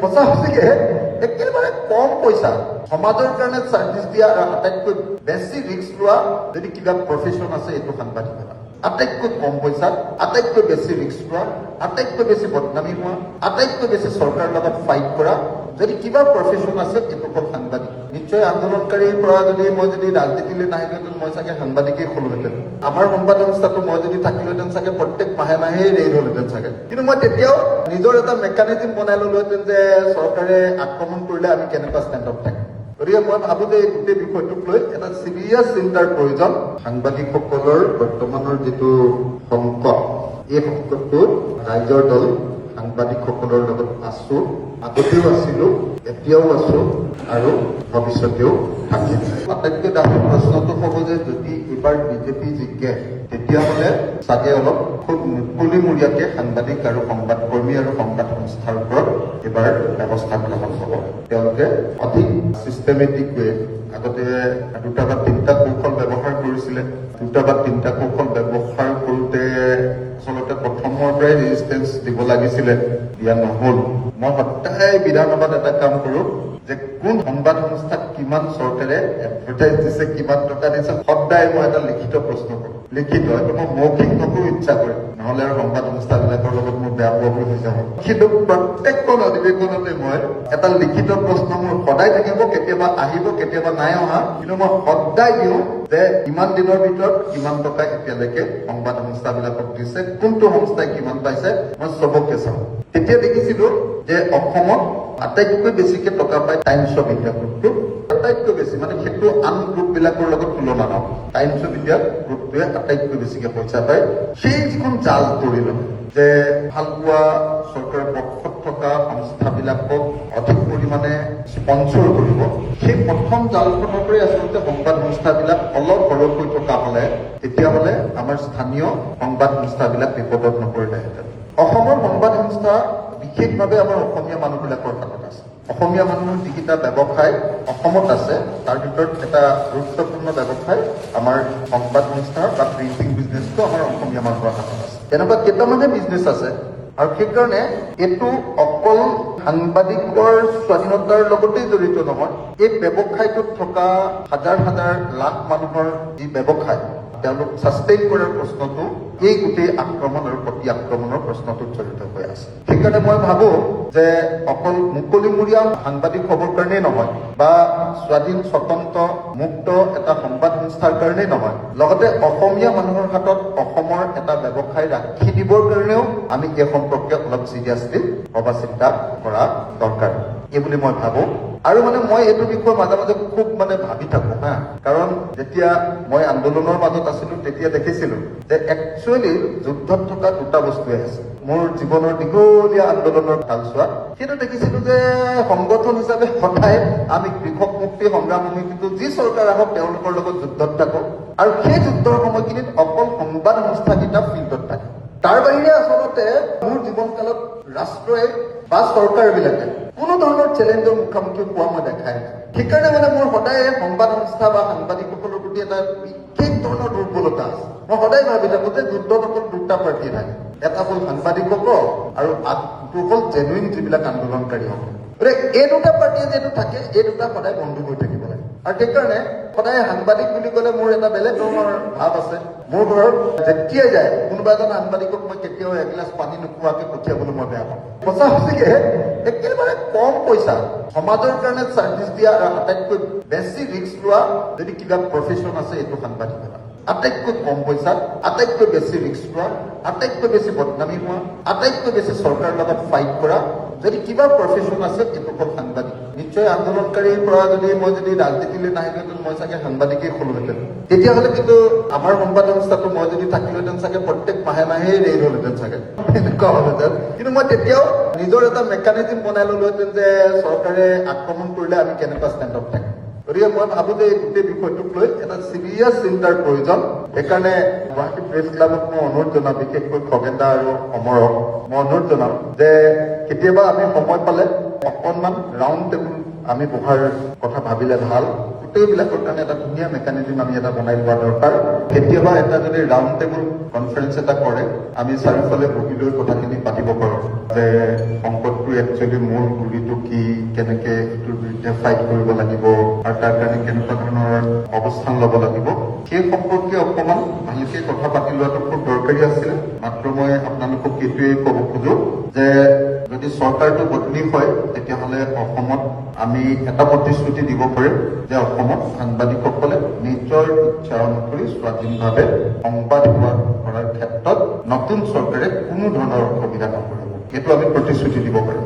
সঁচা সঁচিকে একেবাৰে কম পইচা সমাজৰ কাৰণে চাৰ্ভিছ দিয়া আৰু আটাইতকৈ বেছি ৰিস্ক লোৱা যদি কিবা প্ৰফেশ্যন আছে এইটো সাংবাদিকতা। আটাইতকৈ কম পইচাত আটাইতকৈ বেছি ৰিস্ক লোৱা, আটাইতকৈ বেছি বদনামী হোৱা, আটাইতকৈ বেছি চৰকাৰৰ লগত ফাইট কৰা যদি কিবা প্ৰফেশ্যন আছে এইটো হ'ল সাংবাদিক। নিশ্চয় আন্দোলনকাৰীৰ পৰা যদি মই ৰাজনীতিলৈ নাহিলোহেঁতেন মই চাগে সাংবাদিকেই হলোহেঁতেন। আমাৰ সংবাদ সংস্থাটো মই যদি থাকিলোহেঁতেন চাগে প্ৰত্যেক মাহে মাহেই ৰেইড হলহেঁতেন চাগে। কিন্তু মই তেতিয়াও নিজৰ এটা মেকানিজিম বনাই ললোহেঁতেন যে চৰকাৰে আক্ৰমণ কৰিলে আমি কেনেকুৱা ষ্টেণ্ড আপ থাকিম। গতিকে মই ভাবো যে এই গোটেই বিষয়টোক লৈ এটা চিৰিয়াছ চিন্তাৰ প্ৰয়োজন। সাংবাদিকসকলৰ বৰ্তমানৰ যিটো সংকট, এই সংকটটো ৰাইজৰ দল সাংবাদিকসকলৰ লগত আছো, আগতেও আছিলো, এতিয়াও আছো আৰু ভৱিষ্যতেও থাকিম। আটাইতকৈ ডাঙৰ প্ৰশ্নটো হ'ব যে যদি এইবাৰ বিজেপি জিকে তেতিয়াহ'লে চাগে অলপ খুব মুকলিমূৰীয়াকে সাংবাদিক আৰু সংবাদকৰ্মী আৰু সংবাদ সংস্থাৰ ওপৰত এইবাৰ ব্যৱস্থা গ্ৰহণ হ'ব। তেওঁলোকে অধিক চিষ্টেমেটিক ৱে আগতে 2টা বা 3টা কৌশল ব্যৱহাৰ কৰিছিলে। 2টা বা 3টা কৌশল ব্যৱহাৰ কৰোঁতে আচলতে প্ৰথমৰ পৰাই ৰেজিষ্টেঞ্চ দিব লাগিছিলে, দিয়া নহ'ল। মই সদায় বিধানসভাত এটা কাম কৰোঁ যে কোন সংবাদ সংস্থাক কিমান চৰকাৰে এডভাৰটাইজ দিছে, কিমান টকা দিছে, সদায় মই এটা লিখিত প্ৰশ্ন কৰোঁ। লিখিত এইটো মই মৌখিক নকৰো ইচ্ছা কৰে, নহ'লে আৰু সংবাদ সংস্থাবিলাকৰ লগত মোৰ বেয়া পোৱা হৈ যাব। কিন্তু প্ৰত্যেকখন অধিৱেশনতে মই এটা লিখিত প্ৰশ্ন মোৰ সদায় থাকিব, কেতিয়াবা আহিব কেতিয়াবা নাই অহা, কিন্তু মই সদায় দিওঁ যে ইমান দিনৰ ভিতৰত কিমান টকা এতিয়ালৈকে সংবাদ সংস্থাবিলাকক দিছে, কোনটো সংস্থাই কিমান পাইছে মই চবকে চাওঁ। তেতিয়া দেখিছিলো যে অসমত আটাইতকৈ বেছিকে টকা পায় টাইমছ অফ ইণ্ডিয়া গ্ৰুপটো, আটাইতকৈ বেছি, মানে সেইটো আন গ্ৰুপবিলাকৰ লগত তুলনা নহয়। টাইমছ অফ ইণ্ডিয়া গ্ৰুপটোৱে আটাইতকৈ বেছিকে পইচা পায়। সেই যিখন জাল তৰিল যে ভালপোৱা চৰকাৰৰ পক্ষত থকা সংস্থাবিলাকক অধিক পৰিমাণে স্পনচৰ কৰিব, সেই প্ৰথম জালখনৰ পৰাই আচলতে সংবাদ সংস্থাবিলাক অলপ সৰহকৈ থকা হ'লে তেতিয়াহ'লে আমাৰ স্থানীয় সংবাদ সংস্থাবিলাক বিপদত নপৰিলেহেঁতেন। অসমৰ সংবাদ সংস্থা বিশেষভাৱে আমাৰ অসমীয়া মানুহবিলাকৰ হাতত আছে। অসমীয়া মানুহৰ যিকেইটা ব্যৱসায় অসমত আছে তাৰ ভিতৰত এটা গুৰুত্বপূৰ্ণ ব্যৱসায় আমাৰ সংবাদ সংস্থা বা প্ৰিণ্টিং বিজনেছটো আমাৰ অসমীয়া মানুহৰ হাতত আছে। তেনেকুৱা কেইটামানহে বিজনেছ আছে আৰু সেইকাৰণে এইটো অকল সাংবাদিকৰ স্বাধীনতাৰ লগতেই জড়িত নহয়। এই ব্যৱসায়টোত থকা হাজাৰ হাজাৰ লাখ মানুহৰ যি ব্যৱসায় তেওঁলোক ছাষ্টেইন কৰাৰ প্ৰশ্নটো এই গোটেই আক্ৰমণ আৰু প্ৰতি আক্ৰমণৰ প্ৰশ্নটোত জড়িত হৈ আছে। সেইকাৰণে মই ভাবো যে অকল মুকলিমূৰীয়া সাংবাদিক হ'বৰ কাৰণেই নহয় বা স্বাধীন স্বতন্ত্ৰ মুক্ত এটা সংবাদ সংস্থাৰ কাৰণেই নহয়, লগতে অসমীয়া মানুহৰ হাতত অসমৰ এটা ব্যৱসায় ৰাখি দিবৰ কাৰণেও আমি এই সম্পৰ্কে অলপ চিৰিয়াছলি ভবা চিন্তা কৰা দৰকাৰ এই বুলি মই ভাবো। আৰু মই এইটো বিষয়ে মাজে মাজে খুব ভাবি থাকো কাৰণ যেতিয়া মই আন্দোলনৰ মাজত আছিলো তেতিয়া দেখিছিলো যে একচুৱেলি যুদ্ধত থকা 2টা বস্তুৱে আছে। মোৰ জীৱনৰ দীঘলীয়া আন্দোলনৰ কালছোৱাত সেইটো দেখিছিলো যে সংগঠন হিচাপে সদায় আমি কৃষক মুক্তি সংগ্ৰাম সমিতিটো যি চৰকাৰ আহক তেওঁলোকৰ লগত যুদ্ধত থাকো আৰু সেই যুদ্ধৰ সময়খিনিত অকল সংবাদ সংস্থাকেইটা ফিল্ডত থাকে। তাৰ বাহিৰে আচলতে মোৰ জীৱনকালত ৰাষ্ট্ৰই বা চৰকাৰবিলাকে কোনো ধৰণৰ চেলেঞ্জৰ মুখামুখি হোৱা মই দেখাই নাই। সেইকাৰণে মোৰ সদায় সংবাদ সংস্থা বা সাংবাদিকসকলৰ প্ৰতি এটা বিশেষ ধৰণৰ দুৰ্বলতা আছে। মই সদায় ভাবি থাকো যে যুদ্ধত অকল 2টা পাৰ্টি থাকে, এটা হ'ল সাংবাদিকসকল আৰু আনটো হ'ল জেনুইন যিবিলাক আন্দোলনকাৰীসকল। গতিকে এই 2টা পাৰ্টিয়ে যিহেতু থাকে এই 2টা সদায় বন্ধু হৈ থাকিব লাগে। আৰু সেইকাৰণে সদায় সাংবাদিক বুলি ক'লে মোৰ এটা বেলেগ ধৰণৰ ভাৱ আছে। মোৰ ঘৰত যেতিয়াই যায় কোনোবা এজন সাংবাদিকক মই কেতিয়াও এগিলাচ পানী নোখোৱাকে পঠিয়াবলৈ মই বেয়া পাওঁ। সঁচা সঁচিকে একেবাৰে কম পইচা সমাজৰ কাৰণে চাৰ্ভিছ দিয়া আৰু আটাইতকৈ বেছি ৰিস্ক লোৱা যদি কিবা প্ৰফেশ্যন আছে এইটো সাংবাদিকতা। আটাইতকৈ কম পইচাত আটাইতকৈ বেছি ৰিস্ক লোৱা, আটাইতকৈ বেছি বদনামী হোৱা, আটাইতকৈ বেছি চৰকাৰৰ লগত ফাইট কৰা যদি কিবা প্ৰফেশ্যন আছে এইটো হ'ল সাংবাদিক। নিশ্চয় আন্দোলনকাৰীৰ পৰা মই ৰাজনীতিলৈ নাহিলোহেঁতেন মই চাগে সাংবাদিকেই হলোহেঁতেন। তেতিয়াহ'লে কিন্তু আমাৰ সংবাদ সংস্থাটো মই যদি থাকিলোহেঁতেন চাগে প্ৰত্যেক মাহে মাহেই ৰেইড হলহেঁতেন চাগে, এনেকুৱা হলহেঁতেন। কিন্তু মই তেতিয়াও নিজৰ এটা মেকানিজিম বনাই ললোহেঁতেন যে চৰকাৰে আক্ৰমণ কৰিলে আমি কেনেকুৱা ষ্টেণ্ড আপ থাকিম। গতিকে মই ভাবো যে এই গোটেই বিষয়টোক লৈ এটা চিৰিয়াছ চিন্তাৰ প্ৰয়োজন। সেইকাৰণে গুৱাহাটী প্ৰেছ ক্লাবক মই অনুৰোধ জনাম, বিশেষকৈ খগেন দা আৰু অমৰক মই অনুৰোধ জনাম যে কেতিয়াবা আমি সময় পালে অকণমান ৰাউণ্ড টেবুল আমি বহাৰ কথা ভাবিলে ভাল। গোটেইবিলাকৰ কাৰণে এটা ধুনীয়া মেকানিজম আমি এটা বনাই লোৱা দৰকাৰ। কেতিয়াবা এটা যদি ৰাউণ্ড টেবুল কনফাৰেন্স এটা কৰে, আমি চাৰিওফালে বহি লৈ কথাখিনি পাতিব পাৰোঁ যে সংকটটো একচুৱেলি মূল গুৰিটো কি, কেনেকে এইটোৰ বিৰুদ্ধে ফাইট কৰিব লাগিব আৰু তাৰ কাৰণে কেনেকুৱা ধৰণৰ অৱস্থান ল'ব লাগিব, সেই সম্পৰ্কে অকণমান ভালকে কথা পাতি লোৱাটো খুব দৰকাৰী আছিল। মাত্ৰ মই আপোনালোকক এইটোৱেই ক'ব খোজো যে যদি চৰকাৰটো বদলি হয়, তেতিয়াহ'লে অসমত আমি এটা প্ৰতিশ্ৰুতি দিব পাৰিম যে অসমত সাংবাদিকসকলে নিজৰ ইচ্ছা অনুসৰি স্বাধীনভাৱে সংবাদ কৰাৰ ক্ষেত্ৰত নতুন চৰকাৰে কোনো ধৰণৰ অসুবিধা নকৰিব। সেইটো আমি প্ৰতিশ্ৰুতি দিব পাৰিম।